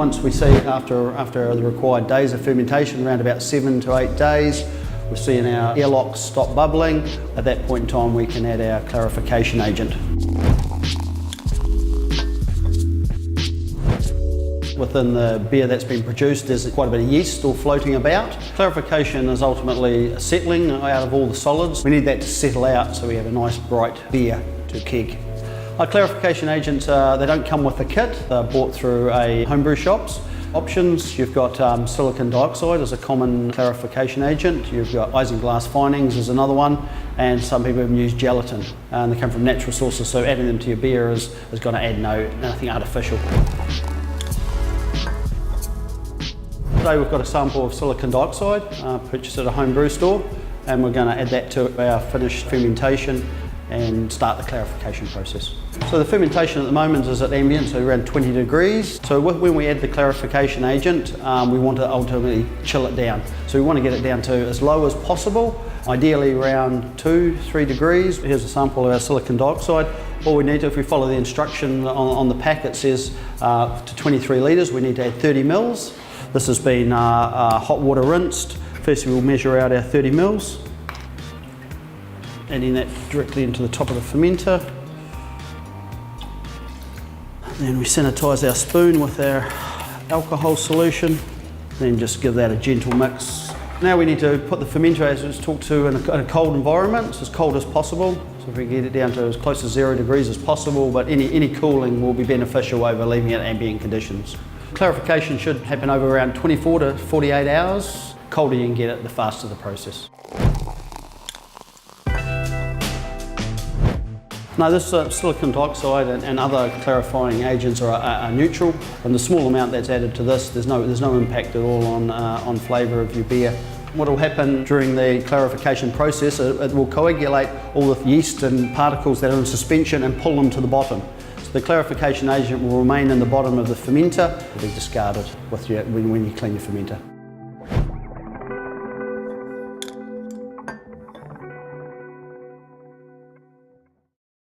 Once we see after the required days of fermentation, around about 7 to 8 days, we're seeing our airlocks stop bubbling. At that point in time, we can add our clarification agent. Within the beer that's been produced, there's quite a bit of yeast still floating about. Clarification is ultimately settling out of all the solids. We need that to settle out so we have a nice bright beer to keg. Our clarification agents, they don't come with a kit. They're bought through homebrew shops. Options, you've got silicon dioxide as a common clarification agent. You've got isinglass finings as another one, and some people even use gelatin. And they come from natural sources, so adding them to your beer is going to add nothing artificial. Today we've got a sample of silicon dioxide, purchased at a home brew store, and we're going to add that to our finished fermentation and start the clarification process. So the fermentation at the moment is at ambient, so around 20 degrees. So when we add the clarification agent, we want to ultimately chill it down. So we want to get it down to as low as possible, ideally around 2-3 degrees. Here's a sample of our silicon dioxide. All we need to, if we follow the instruction on the pack, it says to 23 litres, we need to add 30 mils. This has been hot water rinsed. First we'll measure out our 30 mils, adding that directly into the top of the fermenter. Then we sanitise our spoon with our alcohol solution, then just give that a gentle mix. Now we need to put the fermenter, as it's talked to, in a cold environment, so as cold as possible. So if we get it down to as close to 0 degrees as possible, but any cooling will be beneficial over leaving it at ambient conditions. Clarification should happen over around 24 to 48 hours. The colder you can get it, the faster the process. Now this silicon dioxide and other clarifying agents are neutral, and the small amount that's added to this, there's no impact at all on flavour of your beer. What will happen during the clarification process, it will coagulate all the yeast and particles that are in suspension and pull them to the bottom. The clarification agent will remain in the bottom of the fermenter. It will be discarded when you clean your fermenter.